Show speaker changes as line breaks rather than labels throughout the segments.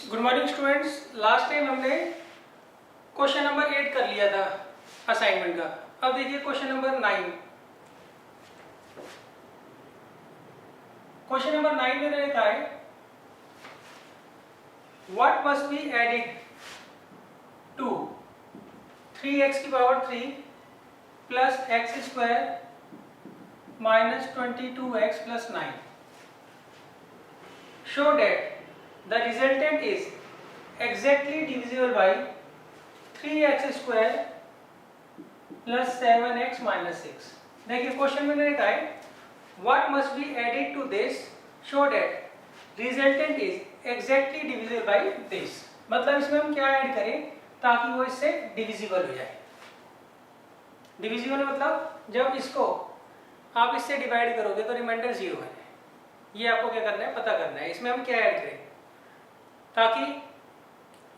Good morning students. Last time हमने question number 8 कर लिया था असाइनमेंट का। अब देखिए क्वेश्चन नंबर 9। क्वेश्चन नंबर 9 में लिखा है what must be added to 3x की power 3 plus x square minus 22x plus 9। Show that the resultant is exactly divisible by 3x square plus 7x minus 6। देखिए question में लिखा है what must be added to this show that resultant is exactly divisible by this। मतलब इसमें हम क्या add करें ताकि वो इससे डिविजिबल हो जाए। डिविजिबल मतलब जब इसको आप इससे डिवाइड करोगे तो रिमाइंडर 0 है। ये आपको क्या करना है, पता करना है। इसमें हम क्या ऐड करें ताकि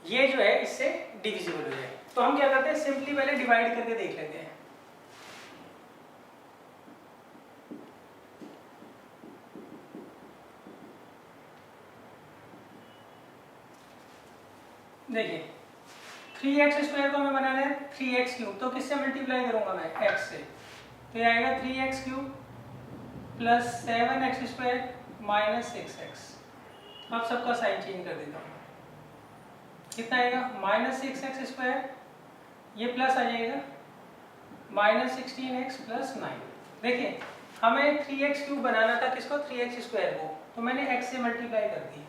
ये जो है इससे डिविजिबल हो जाए। तो हम क्या करते हैं, सिंपली पहले डिवाइड करके देख लेते हैं। देखिए 3x स्क्वायर को हमें बनाना है 3x क्यूब, तो किससे मल्टीप्लाई करूंगा मैं, x से। तो ये आएगा 3x cube plus 7x square minus 6x। अब सबका साइन चेंज कर देता हूँ। कितना आएगा, माइनस 6x स्क्वायर, ये प्लस आ जाएगा माइनस 16x प्लस 9। देखिए हमें 3x क्यूब बनाना था, किसको, 3x स्क्वायर को, तो मैंने x से मल्टीप्लाई कर दी।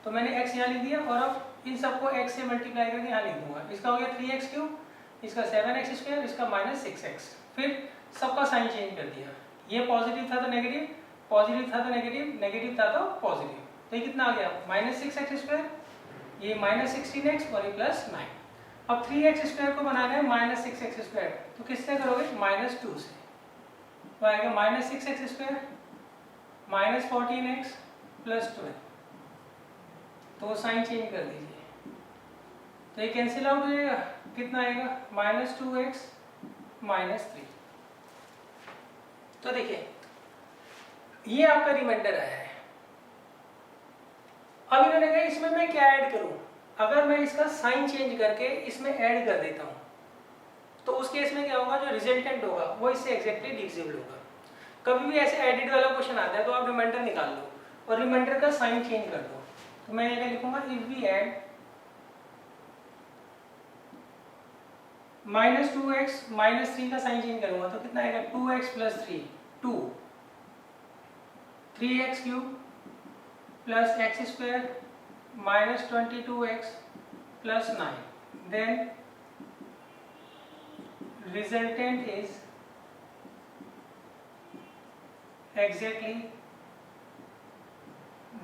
तो मैंने x यहाँ लिख दिया और अब इन सबको x से मल्टीप्लाई करके यहाँ लिख दूंगा। इसका हो गया 3x क्यूब, इसका 7x स्क्वायर, इसका माइनस 6x। फिर सबका साइन चेंज कर दिया। ये पॉजिटिव था तो नेगेटिव, पॉजिटिव था तो नेगेटिव, नेगेटिव था तो पॉजिटिव। तो ये कितना आ गया, माइनस 6x स्क्वायर, ये माइनस 16x और ये प्लस 9। अब 3x स्क्वायर को बनाना है माइनस 6x स्क्वायर, तो किससे करोगे, माइनस 2 से। तो आएगा minus 6x square minus 14x plus 12। तो साइन चेंज कर दीजिए, तो ये कैंसिल आउट हो जाएगा। कितना आएगा, माइनस 2x माइनस 3। तो देखिए ये आपका रिमाइंडर आया है। अब इन्होंने कहा इसमें मैं क्या ऐड करूं। अगर मैं इसका साइन चेंज करके इसमें ऐड कर देता हूं तो उस केस में क्या होगा, जो रिजल्टेंट होगा वो इससे एग्जैक्टली डिविजिबल होगा। कभी भी ऐसे एडिड वाला क्वेश्चन आता है तो आप रिमाइंडर निकाल लो और रिमाइंडर का साइन चेंज कर दो। तो मैं ये लिखूंगा if we add minus 2x minus 3 का साइन चेंज करूंगा तो कितना आएगा, 2x plus 3 2, 3x cube plus x square minus 22x plus 9। Then resultant is exactly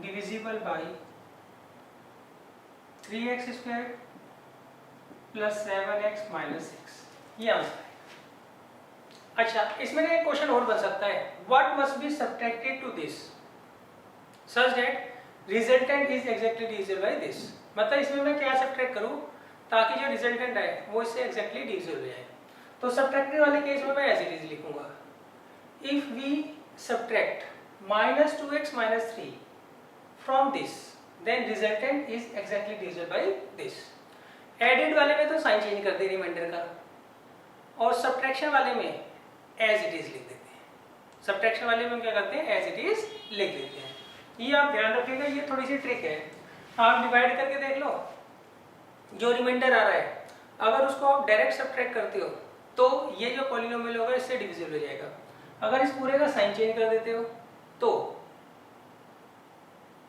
divisible by 3x square plus 7x minus 6। ये आंसर है। अच्छा, इसमें एक क्वेश्चन और बन सकता है, what must be subtracted to this such that resultant is exactly divisible by this। मतलब इसमें मैं क्या सब्ट्रैक्ट करूं ताकि जो रिजल्टेंट है वो इससे एग्जैक्टली डिविजिबल हो जाए। तो सब्ट्रैक्टिंग वाले केस में मैं ऐसे इज लिखूंगा, if we subtract minus 2x minus 3 from this then resultant is exactly divisible by this. Added वाले में तो साइन चेंज कर दे रिमाइंडर का, और सब्ट्रैक्शन वाले में एज इट इज लिख देते हैं। सब्ट्रैक्शन वाले में हम क्या करते हैं, एज इट इज लिख देते हैं। ये आप ध्यान रखिएगा, ये थोड़ी सी ट्रिक है। आप डिवाइड करके देख लो, जो रिमाइंडर आ रहा है अगर उसको आप डायरेक्ट सब्ट्रैक्ट करते हो तो ये जो पॉलिनोमियल होगा इससे डिविजिबल हो जाएगा। अगर इस पूरे का साइन चेंज कर देते हो तो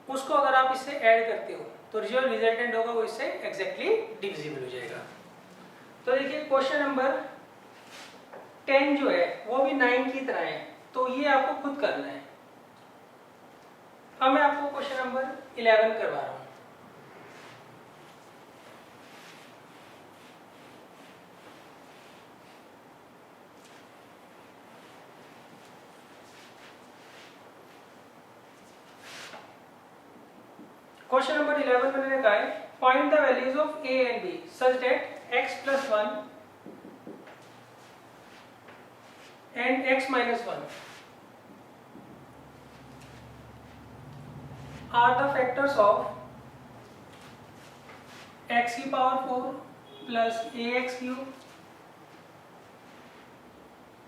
उसको अगर आप इससे ऐड करते हो तो जो रिजल्टेंट होगा वो इससे एग्जैक्टली डिविजिबल हो जाएगा। तो देखिए क्वेश्चन नंबर 10 जो है वो भी 9 की तरह है, तो ये आपको खुद करना है। अब मैं आपको क्वेश्चन नंबर 11 करवा रहा हूं। क्वेश्चन नंबर 11 में मैंने कहा है find the values of a and b such that x plus 1 and x minus 1 are the factors of X की power 4 plus A X cube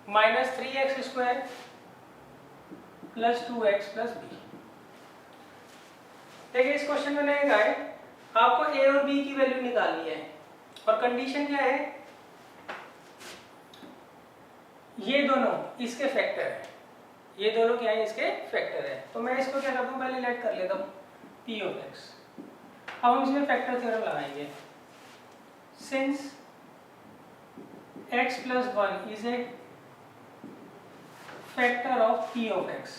minus 3x square plus 2x plus B. देखिए इस question में नहीं कहा है आपको a और b की वैल्यू निकालनी है और कंडीशन क्या है, ये दोनों इसके फैक्टर है, ये दोनों क्या है इसके फैक्टर है। तो मैं इसको क्या करता हूँ पहले लेट कर लेता हूँ p ऑफ x। अब हम इसमें फैक्टर थ्योरम लगाएंगे। Since x plus 1 is a factor of p of x,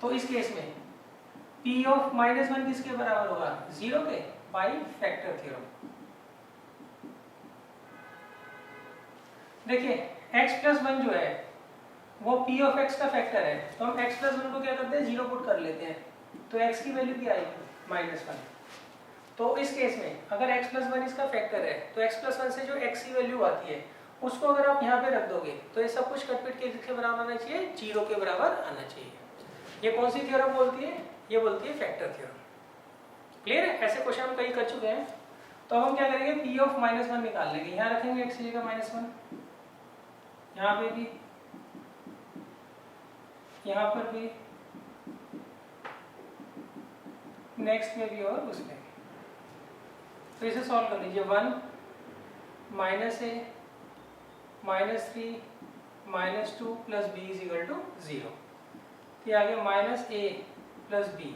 तो इस केस में p ऑफ -1 किसके बराबर होगा 0 के बाई फैक्टर थ्योरम। देखिए x प्लस 1 जो है वो p ऑफ x का फैक्टर है, तो हम x प्लस 1 को क्या करते हैं 0 पुट कर लेते हैं, तो x की वैल्यू क्या आएगी -1। तो इस केस में अगर x प्लस 1 इसका फैक्टर है तो x प्लस 1 से जो x की वैल्यू आती है उसको अगर आप यहाँ पे रख दोगे तो ये सब कुछ कटपिट के किसके बराबर आना चाहिए 0 के बराबर आना चाहिए। ये कौन सी थ्योरम बोलती है, ये बोलती है फैक्टर थ्योरम। क्लियर है, ऐसे क्वेश्चन हम कई कर चुके हैं। तो हम क्या करेंगे p ऑफ -1 निकाल लेंगे, यहाँ रखेंगे x की जगह -1, यहाँ पे भी, यहाँ पर भी, नेक्स्ट में भी और उसमें भी। तो इसे सॉल्व कर लीजिए 1 minus a minus 3 minus 2 plus B is equal to 0। ये आ गया माइनस ए प्लस बी,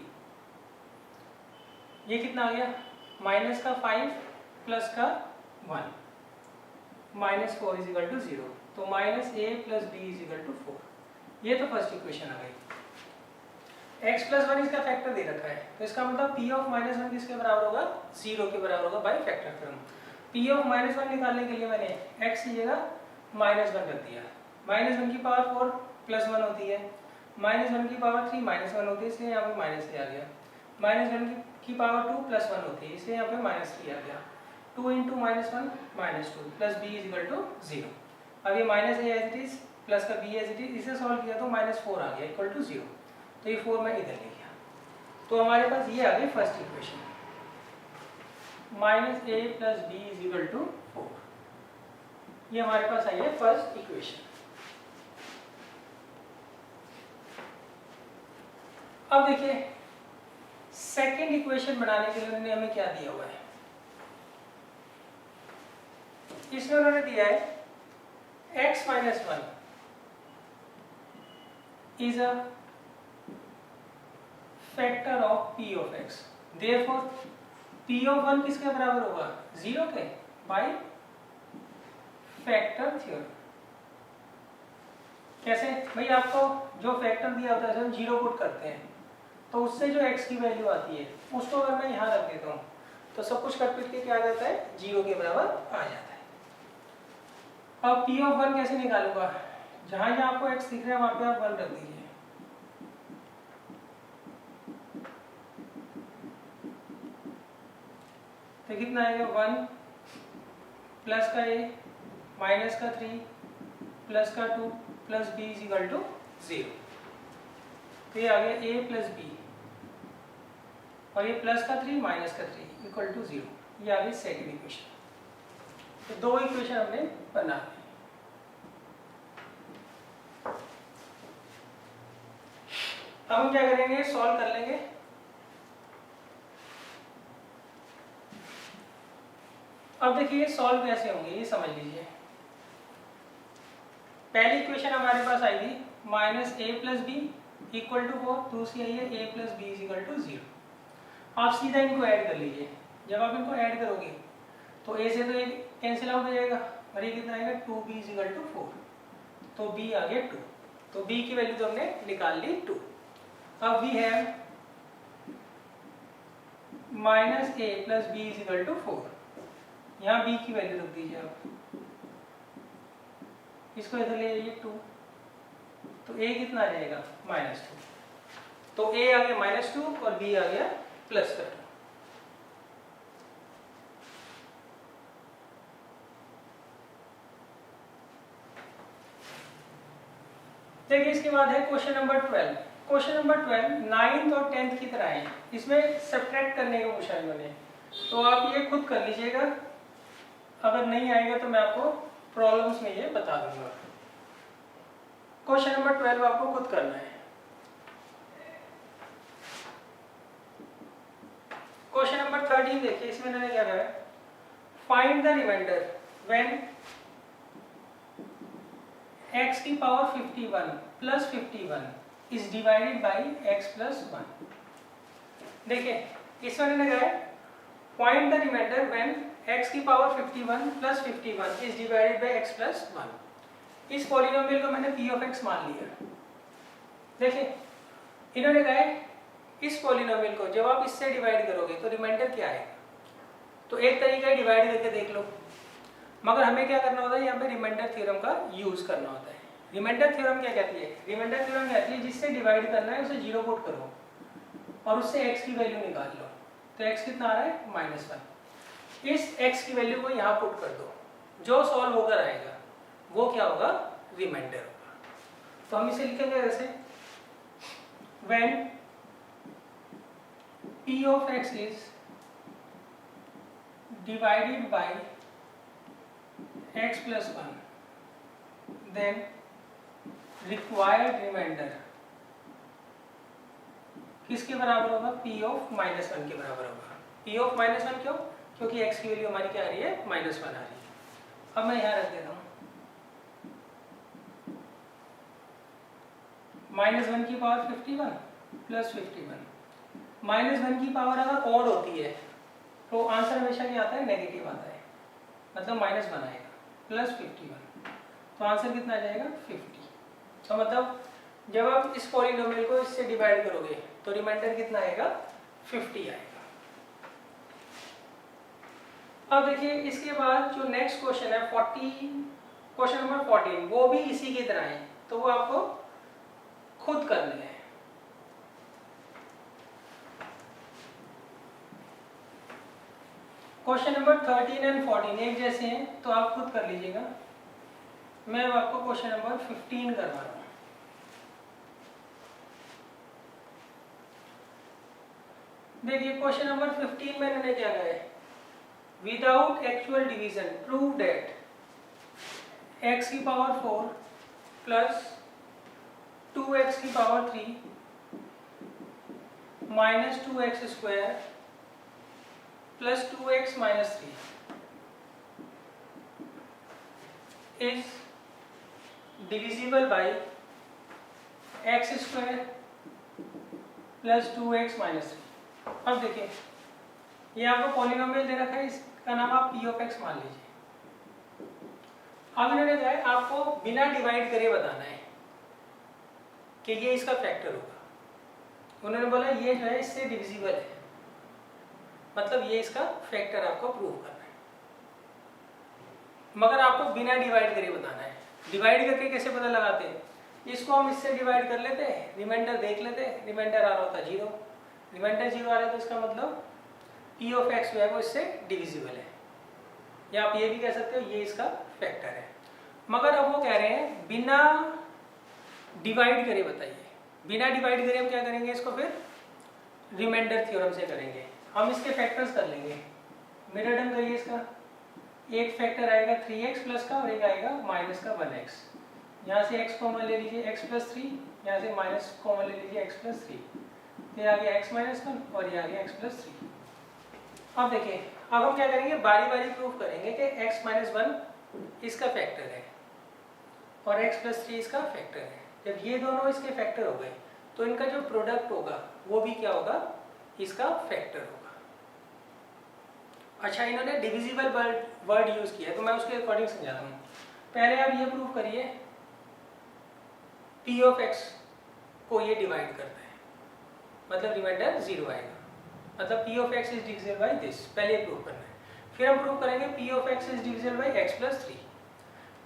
ये कितना आ गया माइनस का 5 प्लस का 1 माइनस 4 इज इक्वल टू 0। तो minus A plus B is equal to 4। ये तो फर्स्ट इक्वेशन आ गई। x प्लस 1 इसका फैक्टर दे रखा है, तो इसका मतलब p ऑफ -1 किसके बराबर होगा 0 के बराबर होगा by factor theorem. p of -1 निकालने के लिए मैंने x की जगह -1 रख दिया। -1 की पावर 4 प्लस 1 होती है, -1 की पावर 3 -1 होती है, इसलिए यहाँ पे माइनस आ गया। -1 की पावर 2 प्लस 1 होती है, इसलिए यहाँ पे -3 आ गया। 2 into -1 -2 plus b is equal to 0। अब ये minus a as it is plus का b एज इट इज, इसे सॉल्व किया तो -4 आ गया इक्वल टू 0। तो ये 4 मैं इधर ले गया, तो हमारे पास ये आ गई first equation minus A plus B is equal to 4। ये हमारे पास आई है फर्स्ट इक्वेशन। अब देखिए सेकेंड इक्वेशन बनाने के लिए उन्होंने हमें क्या दिया हुआ है, इसमें उन्होंने दिया है x minus 1 is a factor of p of x, therefore p of 1 किसके बराबर होगा 0 के बाय फैक्टर थ्योरम। कैसे भाई, आपको जो फैक्टर दिया होता है हम 0 पुट करते हैं तो उससे जो x की वैल्यू आती है उसको अगर मैं यहाँ रख देता हूँ तो सब कुछ कट पिट के क्या आ जाता है 0 के बराबर आ जाता है। अब p ऑफ 1 कैसे निकालूंगा, जहां जहां आपको x दिख रहा है वहां पे आप 1 रख दीजिए। तो कितना आएगा 1 प्लस का a माइनस का 3 प्लस का 2 plus b is equal to 0। तो ये आ गया a प्लस b और ये प्लस का 3 माइनस का 3 इक्वल टू 0। ये आ गई सेकेंड इक्वेशन। तो दो इक्वेशन हमने बना ली। अब हम क्या करेंगे सॉल्व कर लेंगे। अब देखिए सॉल्व कैसे होंगे ये समझ लीजिए। पहली इक्वेशन हमारे पास आई थी minus A plus B equal to 4, दूसरी आई है A plus B is equal to 0। आप सीधा इनको ऐड कर लीजिए। जब आप इनको ऐड करोगे तो ए से तो ये कैंसिल आउट हो जाएगा और ये कितना आएगा 2b इज इक्वल टू 4। तो b आ गया 2, तो b की वैल्यू तो हमने निकाल ली 2। अब we have minus A plus B is equal to 4। यहाँ b की वैल्यू रख दीजिए आप, इसको इधर ले जाइए 2, तो a कितना आ जाएगा -2। तो a आ गया -2 और b आ गया प्लस का 2। देखिए इसके बाद है question number 12। Question number 12 9th और 10th की तरह है, इसमें सब्ट्रैक्ट करने को पूछा इन्होंने। तो आप ये खुद कर लीजिएगा, अगर नहीं आएगा तो मैं आपको प्रॉब्लम्स में ये बता दूंगा। क्वेश्चन नंबर 12 आपको खुद करना है। क्वेश्चन नंबर 13 देखिए, इसमें मैंने क्या कहा है, find the remainder when x की power 51 plus 51 is divided by x plus 1। देखिए इसमें मैंने कहा है find the remainder when x की power 51 plus 51 is divided by x plus 1। इस पॉलिनोमियल को मैंने p ऑफ x मान लिया। देखिए इन्होंने कहा है इस पॉलिनोमियल को जब आप इससे डिवाइड करोगे तो रिमाइंडर क्या आएगा। तो एक तरीका है डिवाइड करके देख लो, मगर हमें क्या करना होता है, यहाँ पे रिमाइंडर थ्योरम का यूज करना होता है। रिमाइंडर थ्योरम क्या कहती है, रिमाइंडर थ्योरम कहती है जिससे डिवाइड करना है उसे 0 पुट करो और उससे x की वैल्यू निकाल लो। तो x कितना आ रहा है -1। इस x की वैल्यू को यहाँ पुट कर दो, जो सॉल्व होकर आएगा वो क्या होगा, रिमाइंडर होगा। तो हम इसे लिखेंगे जैसे when p of x is divided by x plus 1 then required remainder किसके बराबर होगा, p of -1 के बराबर होगा। p of -1 क्यों, क्योंकि x की वैल्यू हमारी क्या आ रही है, -1 आ रही है। अब मैं यहाँ रख देता हूँ -1 की पावर 51 प्लस 51। -1 की पावर अगर ऑड होती है तो आंसर हमेशा क्या आता है, नेगेटिव आता है, मतलब -1 आएगा प्लस 51। तो आंसर कितना आ जाएगा, 50। तो मतलब जब आप इस पॉलिनोमियल को इससे डिवाइड करोगे तो रिमाइंडर कितना आएगा, 50 आएगा। अब देखिए इसके बाद जो नेक्स्ट क्वेश्चन है 40, क्वेश्चन नंबर 14, वो भी इसी की तरह है, तो वो आपको खुद करने हैं। क्वेश्चन नंबर 13 एंड 14 एक जैसे हैं, तो आप खुद कर लीजिएगा। मैं अब आपको क्वेश्चन नंबर 15 करवा रहा हूँ। देखिए क्वेश्चन नंबर 15 में मैंने क्या कहा है, without actual division prove that x की पावर 4 प्लस 2x की power 3 minus 2x square plus 2x minus 3 is divisible by x square plus 2x minus 3। अब देखिए ये आपको पॉलिनोमियल दे रखा है, इसका नाम आप p ऑफ x मान लीजिए। अब इन्होंने कहा है आपको बिना डिवाइड करे बताना है कि ये इसका फैक्टर होगा। उन्होंने बोला ये जो है इससे डिविजिबल है, मतलब ये इसका फैक्टर आपको प्रूव करना है, मगर आपको बिना डिवाइड करे बताना है। डिवाइड करके कैसे पता लगाते हैं, इसको हम इससे डिवाइड कर लेते हैं, रिमाइंडर देख लेते हैं, रिमाइंडर आ रहा होता 0, रिमाइंडर 0 आ रहा है तो इसका मतलब p ऑफ x जो है वो इससे डिविजिबल है, या आप ये भी कह सकते हो ये इसका फैक्टर है। मगर अब वो कह रहे हैं बिना डिवाइड करे बताइए। बिना डिवाइड करे हम क्या करेंगे, इसको फिर रिमाइंडर थ्योरम से करेंगे। हम इसके फैक्टर्स कर लेंगे, मिनटम करिए इसका। एक फैक्टर आएगा 3x प्लस का और एक आएगा माइनस का 1x। यहाँ से x कॉमन ले लीजिए x प्लस 3, यहाँ से माइनस कॉमन ले लीजिए x प्लस 3, ये आ गया x माइनस 1 और ये आ गया x प्लस 3। अब देखिए अब हम क्या करेंगे, बारी बारी प्रूफ करेंगे कि x माइनस 1 इसका फैक्टर है और x प्लस 3 इसका फैक्टर है। जब ये दोनों इसके फैक्टर हो गए तो इनका जो प्रोडक्ट होगा वो भी क्या होगा, इसका फैक्टर होगा। अच्छा इन्होंने डिविजिबल वर्ड यूज किया है तो मैं उसके अकॉर्डिंग समझाता हूँ। पहले आप ये प्रूव करिए p ऑफ x को ये डिवाइड करता है, मतलब रिमाइंडर 0 आएगा, मतलब p of x is divisible by this, पहले प्रूव करना है। फिर हम प्रूव करेंगे p of x is divisible by x plus 3।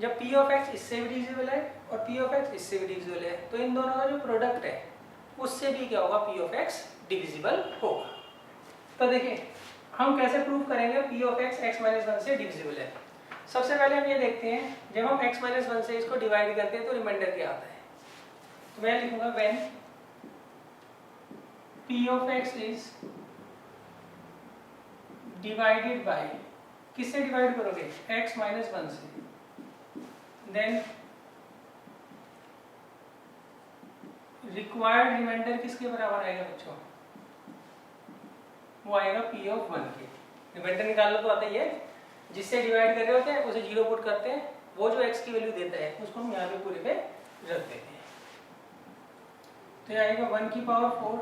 जब p ऑफ x इससे भी डिविजिबल है और p ऑफ x इससे भी डिविजिबल है तो इन दोनों का जो प्रोडक्ट है उससे भी क्या होगा, p ऑफ x डिविजिबल होगा। तो देखिए हम कैसे प्रूव करेंगे p of x x minus 1 से डिविजिबल है। सबसे पहले हम ये देखते हैं जब हम x माइनस 1 से इसको डिवाइड करते हैं तो रिमाइंडर क्या आता है। तो मैं लिखूंगा when p of x is divided by, किससे डिवाइड करोगे, x माइनस 1 से, देन रिक्वायर्ड रिमाइंडर किसके बराबर आएगा बच्चों, वो आएगा p ऑफ 1 के। रिमाइंडर निकालना तो आता ही है, जिससे डिवाइड कर रहे होते हैं उसे 0 पुट करते हैं, वो जो x की वैल्यू देता है उसको हम यहाँ पे पूरे पे रख देते हैं। तो ये आएगा 1 की पावर 4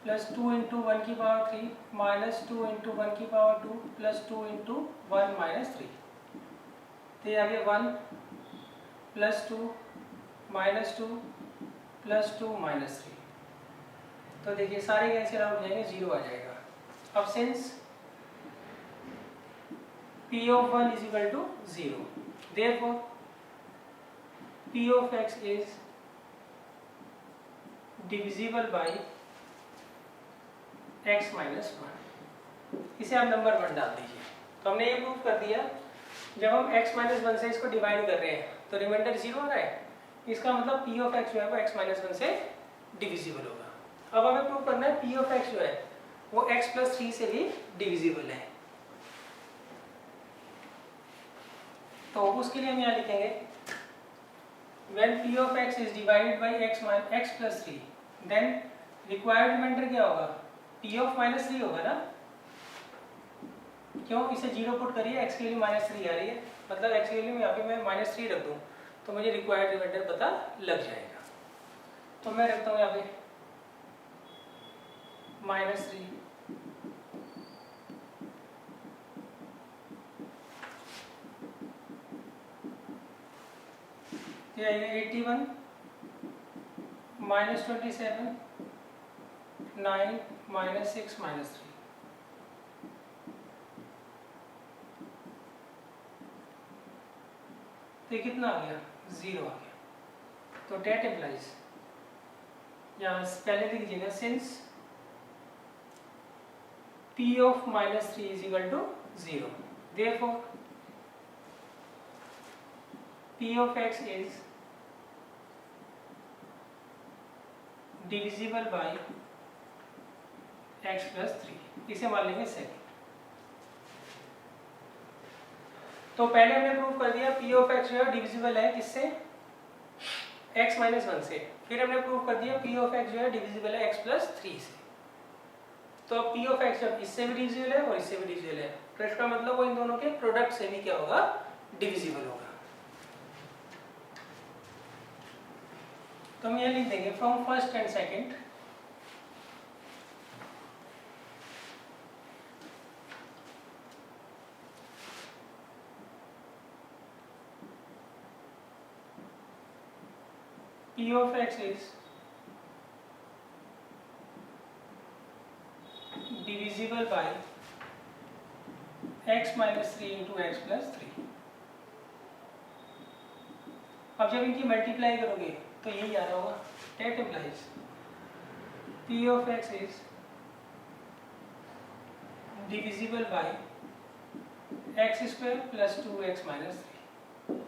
प्लस 2 इंटू 1 की पावर 3 माइनस 2 इंटू 1 की पावर 2 प्लस 2 इंटू 1 माइनस 3। तो ये आ गया 1 प्लस 2 माइनस 2 प्लस 2 माइनस 3। तो देखिए सारे कैंसिल आउट हो जाएंगे, 0 आ जाएगा। अब since p of 1 is equal to 0, therefore p of x is divisible by x minus 1। इसे आप नंबर 1 डाल दीजिए। तो हमने ये प्रूव कर दिया, जब हम x माइनस 1 से इसको डिवाइड कर रहे हैं तो रिमाइंडर 0 आ रहा है, इसका मतलब p of x जो है वो x माइनस 1 से डिविजिबल होगा। अब हमें प्रूव करना है p of x जो है वो x प्लस 3 से भी डिविजिबल है। तो उसके लिए हम यहाँ लिखेंगे when p of x is divided by x plus 3, then required remainder क्या होगा, p of minus 3 होगा ना, क्यों, इसे 0 पुट करिए, x की वैल्यू माइनस 3 आ रही है, मतलब x की वैल्यू यहाँ पे मैं माइनस 3 रख दूँ तो मुझे रिक्वायर्ड रिमाइंडर पता लग जाएगा। तो मैं रखता हूँ यहाँ पे माइनस 3 ये आएगा 81 माइनस 27 9 माइनस 6 माइनस 3। तो ये कितना आ गया, 0 आ गया। तो डेट एम्प्लाइज, यहाँ पहले लिख दीजिएगा since p of minus 3 is equal to 0, therefore p of x is divisible by x plus 3। इसे मान लेंगे सेकंड। तो पहले हमने प्रूव कर दिया p of x जो है डिविजिबल है किससे, x माइनस 1 से। फिर हमने प्रूव कर दिया p of x जो है डिविजिबल है x प्लस 3 से। तो अब p of x जब इससे भी डिविजिबल है और इससे भी डिविजिबल है, तो इसका मतलब वो इन दोनों के प्रोडक्ट से भी क्या होगा, डिविजिबल होगा। तो हम यहाँ लिख देंगे from first and second p of x is divisible by x minus 3 into x plus 3। अब जब इनकी मल्टीप्लाई करोगे तो यही आ रहा होगा, date implies p of x is divisible by x square plus 2x minus 3।